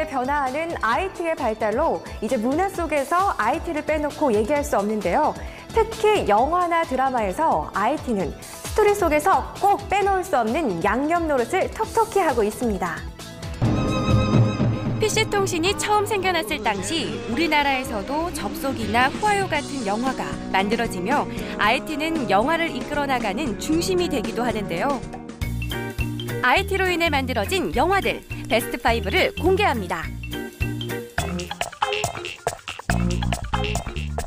빠르게 변화하는 IT의 발달로 이제 문화 속에서 IT를 빼놓고 얘기할 수 없는데요. 특히 영화나 드라마에서 IT는 스토리 속에서 꼭 빼놓을 수 없는 양념 노릇을 톡톡히 하고 있습니다. PC통신이 처음 생겨났을 당시 우리나라에서도 접속이나 후아요 같은 영화가 만들어지며 IT는 영화를 이끌어 나가는 중심이 되기도 하는데요. IT로 인해 만들어진 영화들 베스트 5를 공개합니다.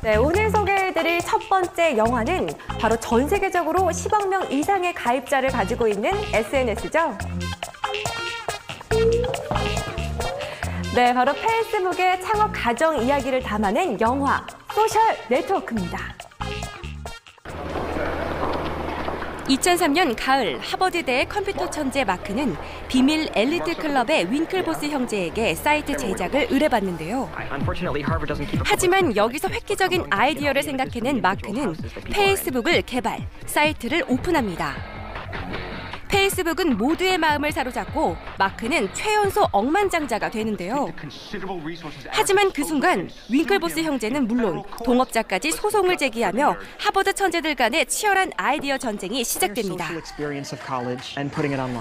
네, 오늘 소개해드릴 첫 번째 영화는 바로 전 세계적으로 10억 명 이상의 가입자를 가지고 있는 SNS죠. 네, 바로 페이스북의 창업 가정 이야기를 담아낸 영화 소셜 네트워크입니다. 2003년 가을 하버드대의 컴퓨터 천재 마크는 비밀 엘리트 클럽의 윙클보스 형제에게 사이트 제작을 의뢰받는데요. 하지만 여기서 획기적인 아이디어를 생각해낸 마크는 페이스북을 개발, 사이트를 오픈합니다. 페이스북은 모두의 마음을 사로잡고 마크는 최연소 억만장자가 되는데요. 하지만 그 순간 윙클보스 형제는 물론 동업자까지 소송을 제기하며 하버드 천재들 간의 치열한 아이디어 전쟁이 시작됩니다.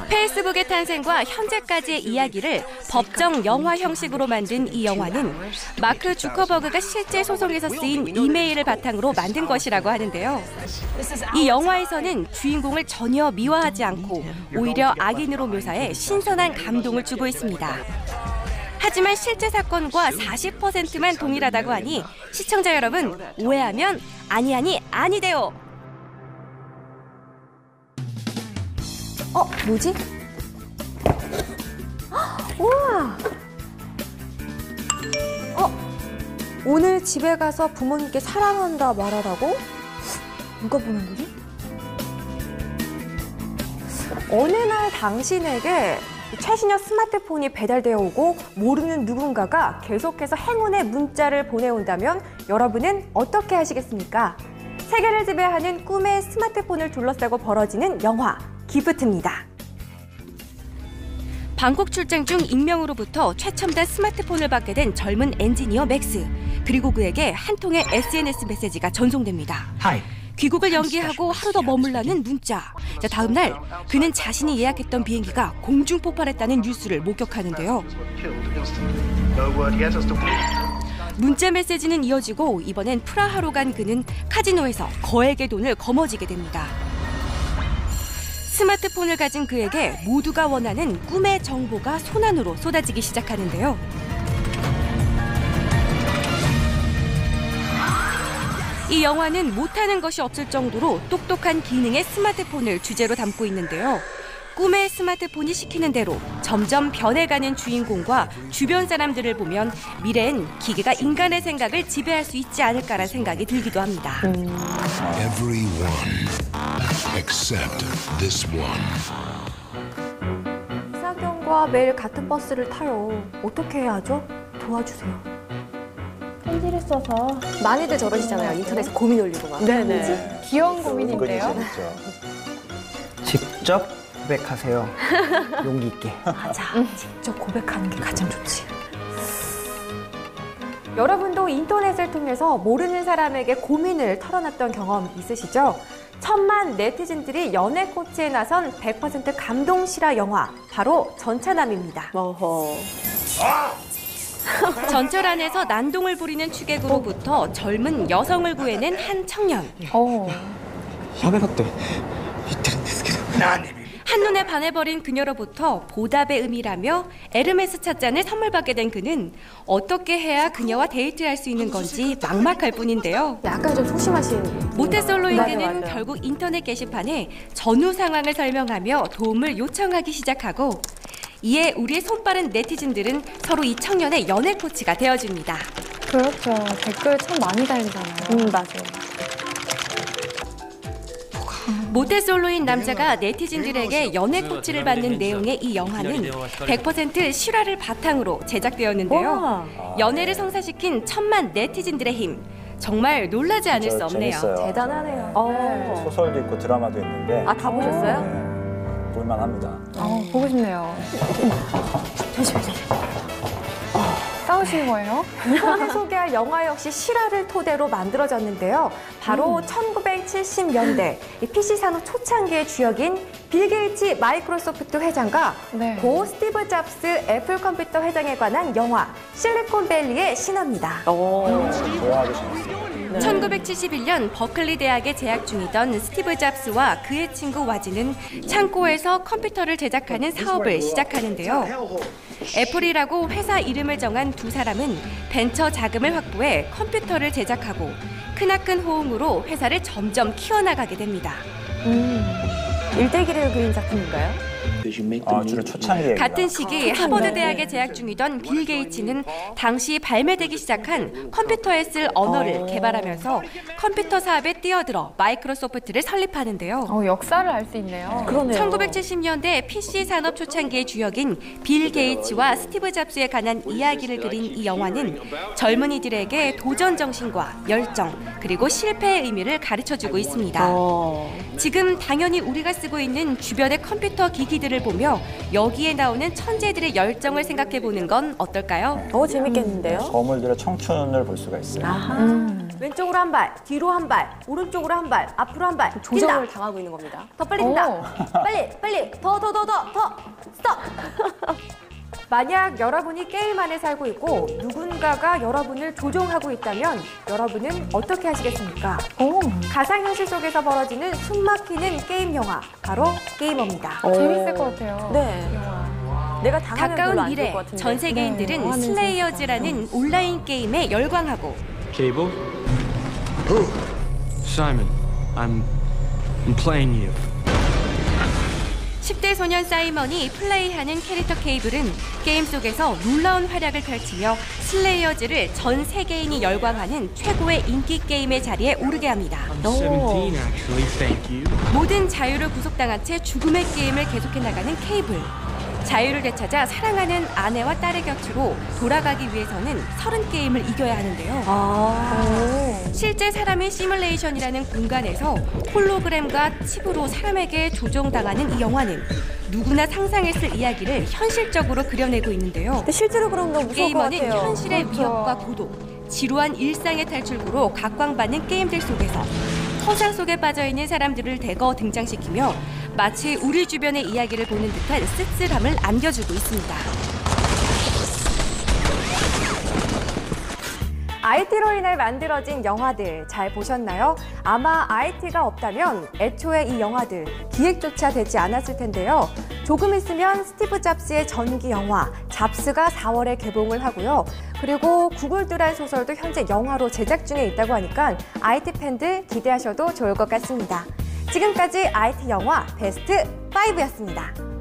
페이스북의 탄생과 현재까지의 이야기를 법정 영화 형식으로 만든 이 영화는 마크 주커버그가 실제 소송에서 쓰인 이메일을 바탕으로 만든 것이라고 하는데요. 이 영화에서는 주인공을 전혀 미화하지 않고 오히려 악인으로 묘사해 신선한 감동을 주고 있습니다. 하지만 실제 사건과 40%만 동일하다고 하니 시청자 여러분 오해하면 아니돼요. 뭐지? 우와! 오늘 집에 가서 부모님께 사랑한다 말하라고? 누가 보낸 거지? 어느 날 당신에게 최신형 스마트폰이 배달되어 오고 모르는 누군가가 계속해서 행운의 문자를 보내온다면 여러분은 어떻게 하시겠습니까? 세계를 지배하는 꿈의 스마트폰을 둘러싸고 벌어지는 영화 기프트입니다. 방콕 출장 중 익명으로부터 최첨단 스마트폰을 받게 된 젊은 엔지니어 맥스. 그리고 그에게 한 통의 SNS 메시지가 전송됩니다. 귀국을 연기하고 하루 더 머물라는 문자. 다음 날 그는 자신이 예약했던 비행기가 공중 폭발했다는 뉴스를 목격하는데요. 문자 메시지는 이어지고 이번엔 프라하로 간 그는 카지노에서 거액의 돈을 거머쥐게 됩니다. 스마트폰을 가진 그에게 모두가 원하는 꿈의 정보가 손안으로 쏟아지기 시작하는데요. 이 영화는 못하는 것이 없을 정도로 똑똑한 기능의 스마트폰을 주제로 담고 있는데요. 꿈의 스마트폰이 시키는 대로 점점 변해가는 주인공과 주변 사람들을 보면 미래엔 기계가 인간의 생각을 지배할 수 있지 않을까라는 생각이 들기도 합니다. Everyone except this one. 이사경과 매일 같은 버스를 타요. 어떻게 해야 하죠? 도와주세요. 편지를 써서 많이들 저러시잖아요. 인터넷에 고민 올리고 막. 네네. 귀여운 고민인데요. 직접 고백하세요. 용기 있게. 맞아. 직접 고백하는 게 가장 좋지. 여러분도 인터넷을 통해서 모르는 사람에게 고민을 털어놨던 경험 있으시죠? 천만 네티즌들이 연애 코치에 나선 100% 감동 실화 영화 바로 전차남입니다. 전철 안에서 난동을 부리는 취객으로부터 젊은 여성을 구해낸 한 청년. 한눈에 반해버린 그녀로부터 보답의 의미라며 에르메스 찻잔을 선물 받게 된 그는 어떻게 해야 그녀와 데이트할 수 있는 건지 막막할 뿐인데요. 약간 좀 소심하신. 모태솔로인 그는 결국 인터넷 게시판에 전후 상황을 설명하며 도움을 요청하기 시작하고 이에 우리의 손빠른 네티즌들은 서로 이 청년의 연애 코치가 되어줍니다. 그렇죠. 댓글 참 많이 달리잖아요. 맞아요. 모태솔로인 남자가 네티즌들에게 연애 코치를 받는 내용의 이 영화는 100% 실화를 바탕으로 제작되었는데요. 연애를 성사시킨 천만 네티즌들의 힘. 정말 놀라지 않을 수 없네요. 재밌어요. 대단하네요. 소설도 있고 드라마도 있는데 다 보셨어요? 볼만합니다. 보고 싶네요. 싸우신 거예요? 이번에 소개할 영화 역시 실화를 토대로 만들어졌는데요. 바로 1970년대 PC 산업 초창기의 주역인 빌 게이츠 마이크로소프트 회장과 네. 고 스티브 잡스 애플 컴퓨터 회장에 관한 영화 실리콘밸리의 신화입니다. 좋아하기 재밌어요. 1971년 버클리 대학에 재학 중이던 스티브 잡스와 그의 친구 와지는 창고에서 컴퓨터를 제작하는 사업을 시작하는데요. 애플이라고 회사 이름을 정한 두 사람은 벤처 자금을 확보해 컴퓨터를 제작하고 크나큰 호응으로 회사를 점점 키워나가게 됩니다. 일대기를 그린 작품인가요? 주로 초창기에. 같은 시기 하버드 대학에 재학 중이던 빌 게이츠는 당시 발매되기 시작한 컴퓨터에 쓸 언어를 개발하면서 컴퓨터 사업에 뛰어들어 마이크로소프트를 설립하는데요. 역사를 알 수 있네요. 1970년대 PC 산업 초창기의 주역인 빌 게이츠와 스티브 잡스에 관한 이야기를 그린 이 영화는 젊은이들에게 도전 정신과 열정, 그리고 실패의 의미를 가르쳐주고 있습니다. 지금 당연히 우리가 쓰고 있는 주변의 컴퓨터 기기들을 보며 여기에 나오는 천재들의 열정을 생각해보는 건 어떨까요? 재밌겠는데요? 거물들의 청춘을 볼 수가 있어요. 왼쪽으로 한 발, 뒤로 한 발, 오른쪽으로 한 발, 앞으로 한 발. 조정을 당하고 있는 겁니다. 더 빨리 뛴다. 빨리, 더, 스톱. 만약 여러분이 게임 안에 살고 있고 누군가가 여러분을 조종하고 있다면 여러분은 어떻게 하시겠습니까? 가상현실 속에서 벌어지는 숨막히는 게임 영화, 바로 게이머입니다. 재밌을 것 같아요. 네. 내가 당하면 별로 가까운 안 좋을 미래, 것 같은데. 전 세계인들은 슬레이어즈라는 온라인 게임에 열광하고 Cable? Who? Simon. I'm playing you. 10대 소년 사이먼이 플레이하는 캐릭터 케이블은 게임 속에서 놀라운 활약을 펼치며 슬레이어즈를 전 세계인이 열광하는 최고의 인기 게임의 자리에 오르게 합니다. I'm 17 actually, thank you. 모든 자유를 구속당한 채 죽음의 게임을 계속해 나가는 케이블. 자유를 되찾아 사랑하는 아내와 딸의 곁으로 돌아가기 위해서는 30게임을 이겨야 하는데요. 실제 사람의 시뮬레이션이라는 공간에서 홀로그램과 칩으로 사람에게 조종당하는 이 영화는 누구나 상상했을 이야기를 현실적으로 그려내고 있는데요. 근데 실제로 그럼 너무 무서울 것 게이머는 같아요. 현실의 위협과 고독, 지루한 일상의 탈출구로 각광받는 게임들 속에서 허상 속에 빠져있는 사람들을 대거 등장시키며 마치 우리 주변의 이야기를 보는 듯한 쓸쓸함을 안겨주고 있습니다. IT로 인해 만들어진 영화들 잘 보셨나요? 아마 IT가 없다면 애초에 이 영화들 기획조차 되지 않았을 텐데요. 조금 있으면 스티브 잡스의 전기 영화 잡스가 4월에 개봉을 하고요. 그리고 구글드란 소설도 현재 영화로 제작 중에 있다고 하니까 IT 팬들 기대하셔도 좋을 것 같습니다. 지금까지 IT 영화 베스트 5였습니다.